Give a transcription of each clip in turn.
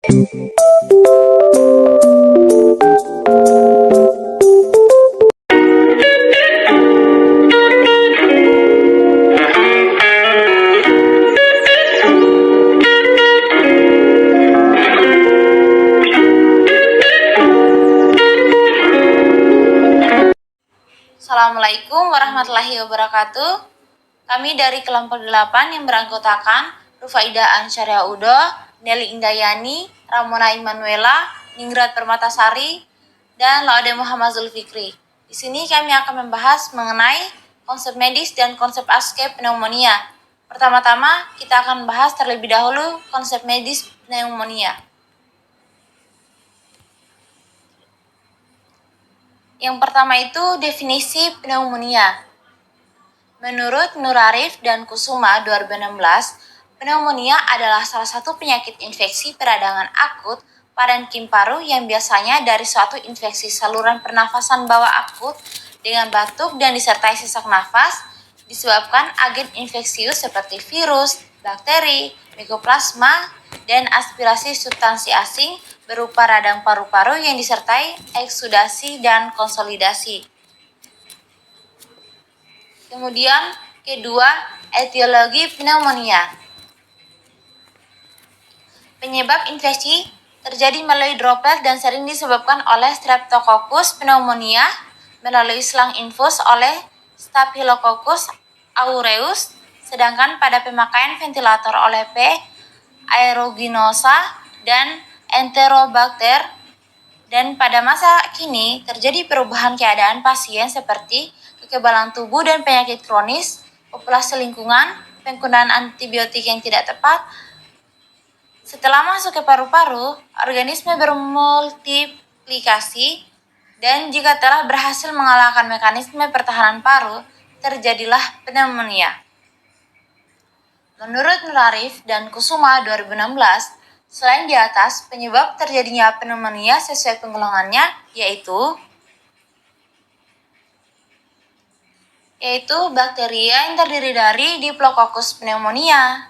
Assalamualaikum warahmatullahi wabarakatuh. Kami dari kelompok 8 yang beranggotakan Rufaidah Ansyaria Udo, Nelly Indayani, Ramona Immanuela, Ningrat Permatasari, dan Laude Muhammad Zulfikri. Di sini kami akan membahas mengenai konsep medis dan konsep ASK pneumonia. Pertama-tama kita akan bahas terlebih dahulu konsep medis pneumonia. Yang pertama itu definisi pneumonia. Menurut Nur Arif dan Kusuma 2016, pneumonia adalah salah satu penyakit infeksi peradangan akut parenkim paru yang biasanya dari suatu infeksi saluran pernafasan bawah akut dengan batuk dan disertai sesak nafas disebabkan agen infeksius seperti virus, bakteri, mikoplasma, dan aspirasi substansi asing berupa radang paru-paru yang disertai eksudasi dan konsolidasi. Kemudian, kedua, etiologi pneumonia. Penyebab infeksi terjadi melalui droplet dan sering disebabkan oleh Streptococcus pneumonia, melalui selang infus oleh Staphylococcus aureus, sedangkan pada pemakaian ventilator oleh P. aeruginosa dan Enterobacter, dan pada masa kini terjadi perubahan keadaan pasien seperti kekebalan tubuh dan penyakit kronis, populasi lingkungan, penggunaan antibiotik yang tidak tepat. Setelah masuk ke paru-paru, organisme bermultiplikasi dan jika telah berhasil mengalahkan mekanisme pertahanan paru, terjadilah pneumonia. Menurut Nur Arif dan Kusuma 2016, selain di atas, penyebab terjadinya pneumonia sesuai penggolongannya yaitu bakteria yang terdiri dari Diplococcus pneumonia,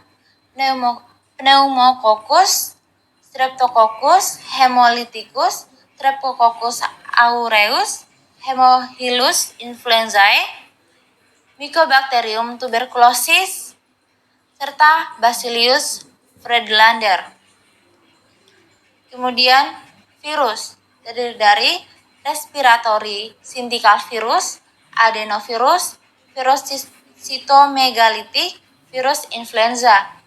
Pneumococcus, Streptococcus, Haemolyticus, Streptococcus aureus, Haemophilus influenzae, Mycobacterium tuberculosis, serta Bacillus Friedlander. Kemudian virus terdiri dari respiratory syncytial virus, adenovirus, virus sitomegalitik, virus influenza.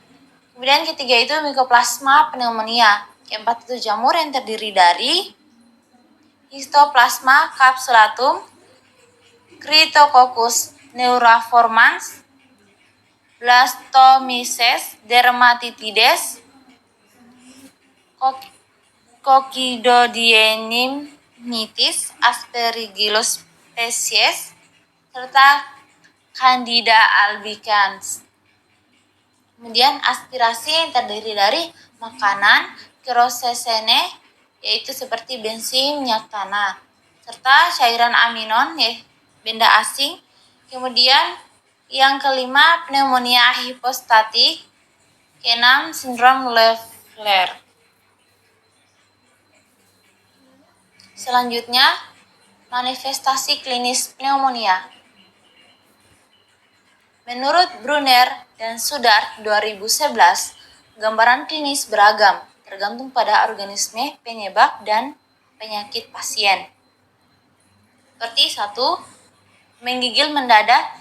Kemudian ketiga itu Mycoplasma pneumonia. Keempat itu jamur yang terdiri dari Histoplasma capsulatum, Cryptococcus neuraformans, Blastomyces dermatitides, Coccidioideomyces aspergillus species, serta Candida albicans. Kemudian aspirasi yang terdiri dari makanan, kerosene, yaitu seperti bensin, minyak tanah, serta cairan aminon, benda asing. Kemudian yang kelima pneumonia hipostatik, keenam sindrom Leffler. Selanjutnya, manifestasi klinis pneumonia. Menurut Brunner dan Sudar 2011, gambaran klinis beragam, tergantung pada organisme, penyebab, dan penyakit pasien. Seperti 1. Menggigil mendadak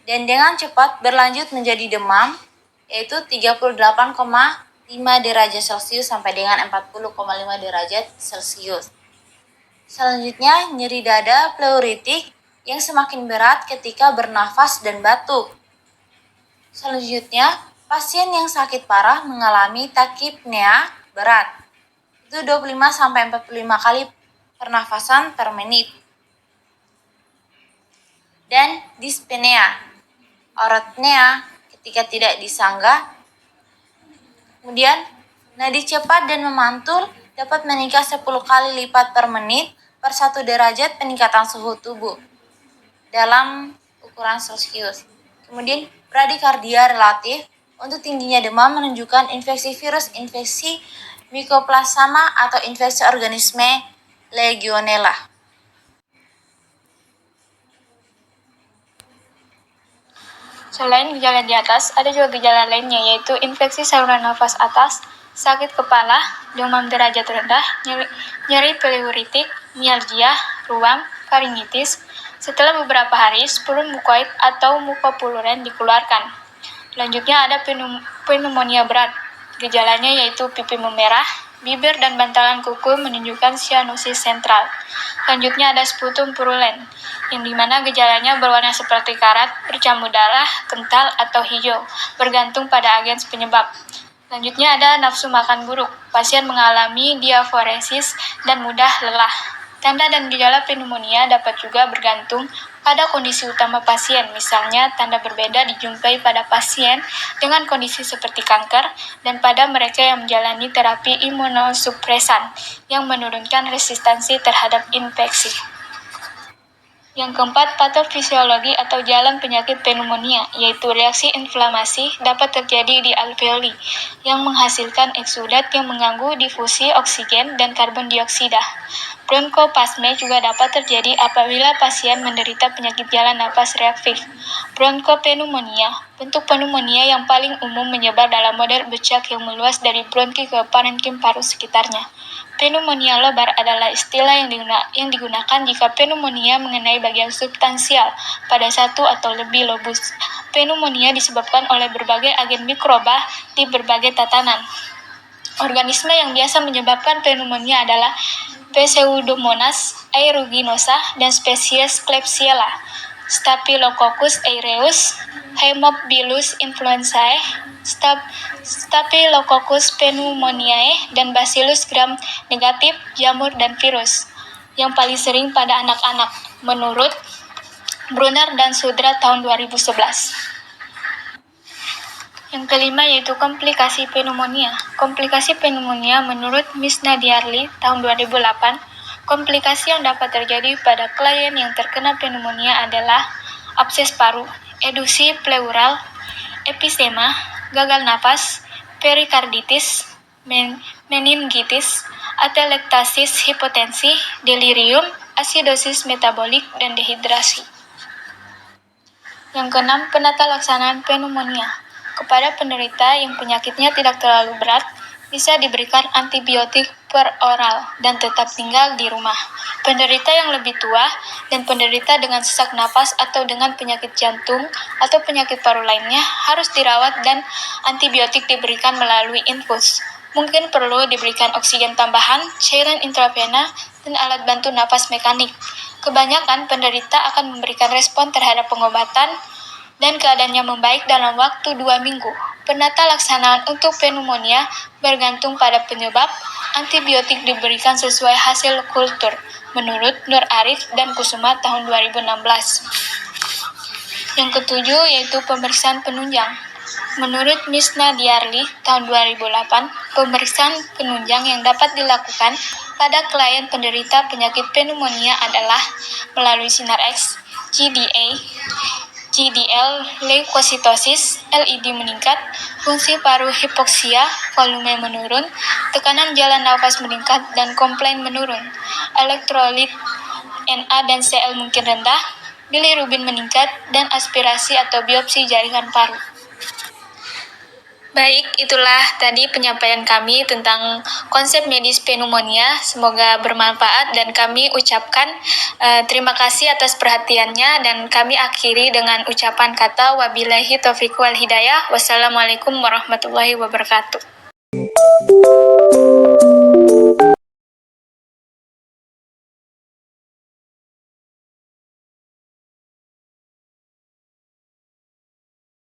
dan dengan cepat berlanjut menjadi demam, yaitu 38,5 derajat Celcius sampai dengan 40,5 derajat Celcius. Selanjutnya, nyeri dada pleuritik yang semakin berat ketika bernafas dan batuk. Selanjutnya, pasien yang sakit parah mengalami tachypnea berat. Itu 25-45 kali pernafasan per menit. Dan dyspnea, orthopnea ketika tidak disanggah. Kemudian, nadi cepat dan memantul dapat meningkat 10 kali lipat per menit per 1 derajat peningkatan suhu tubuh dalam ukuran Celcius. Kemudian bradikardia relatif untuk tingginya demam menunjukkan infeksi virus infeksi Mycoplasma atau infeksi organisme Legionella. Selain gejala di atas, ada juga gejala lainnya yaitu infeksi saluran nafas atas, sakit kepala, demam derajat rendah, nyeri pleuritik, mialgia, ruam, faringitis. Setelah beberapa hari, spurum mukoid atau mukopuluren dikeluarkan. Selanjutnya ada pneumonia berat. Gejalanya yaitu pipi memerah, bibir dan bantalan kuku menunjukkan sianosis sentral. Selanjutnya ada sputum purulen, yang dimana gejalanya berwarna seperti karat, bercampur darah, kental, atau hijau, bergantung pada agens penyebab. Selanjutnya ada nafsu makan buruk. Pasien mengalami diaforesis dan mudah lelah. Tanda dan gejala pneumonia dapat juga bergantung pada kondisi utama pasien. Misalnya, tanda berbeda dijumpai pada pasien dengan kondisi seperti kanker dan pada mereka yang menjalani terapi imunosupresan yang menurunkan resistensi terhadap infeksi. Yang keempat, patofisiologi atau jalan penyakit pneumonia, yaitu reaksi inflamasi dapat terjadi di alveoli yang menghasilkan eksudat yang mengganggu difusi oksigen dan karbon dioksida. Bronkospasme juga dapat terjadi apabila pasien menderita penyakit jalan napas reaktif. Bronkopneumonia, bentuk pneumonia yang paling umum menyebar dalam model bercak yang meluas dari bronki ke parenkim paru sekitarnya. Pneumonia lobar adalah istilah yang digunakan jika pneumonia mengenai bagian substansial pada satu atau lebih lobus. Pneumonia disebabkan oleh berbagai agen mikroba di berbagai tatanan. Organisme yang biasa menyebabkan pneumonia adalah Pseudomonas aeruginosa dan spesies Klebsiella, Staphylococcus aureus, Haemophilus influenzae, Staphylococcus pneumoniae, dan Bacillus gram-negatif, jamur, dan virus, yang paling sering pada anak-anak, menurut Brunner dan Sudra tahun 2011. Yang kelima yaitu komplikasi pneumonia. Komplikasi pneumonia menurut Miss Nadiarli tahun 2008, komplikasi yang dapat terjadi pada klien yang terkena pneumonia adalah abses paru, edusi pleural, emfisema, gagal napas, perikarditis, meningitis, atelektasis, hipotensi, delirium, asidosis metabolik, dan dehidrasi. Yang keenam, penata laksanaan pneumonia. Kepada penderita yang penyakitnya tidak terlalu berat, bisa diberikan antibiotik per oral dan tetap tinggal di rumah. Penderita yang lebih tua dan penderita dengan sesak napas atau dengan penyakit jantung atau penyakit paru lainnya harus dirawat dan antibiotik diberikan melalui infus. Mungkin perlu diberikan oksigen tambahan, cairan intravena, dan alat bantu napas mekanik. Kebanyakan penderita akan memberikan respon terhadap pengobatan dan keadaannya membaik dalam waktu 2 minggu. Penata laksanaan untuk pneumonia bergantung pada penyebab. Antibiotik diberikan sesuai hasil kultur, menurut Nur Arif dan Kusuma tahun 2016. Yang ketujuh yaitu pemeriksaan penunjang. Menurut Miss Nadiarli tahun 2008, pemeriksaan penunjang yang dapat dilakukan pada klien penderita penyakit pneumonia adalah melalui sinar X, GDA, GDL leukositosis, LED meningkat, fungsi paru hipoksia, volume menurun, tekanan jalan nafas meningkat, dan komplain menurun. Elektrolit Na dan Cl mungkin rendah, bilirubin meningkat, dan aspirasi atau biopsi jaringan paru. Baik, itulah tadi penyampaian kami tentang konsep medis pneumonia. Semoga bermanfaat dan kami ucapkan terima kasih atas perhatiannya dan kami akhiri dengan ucapan kata wabillahi taufiq wal hidayah. Wassalamualaikum warahmatullahi wabarakatuh.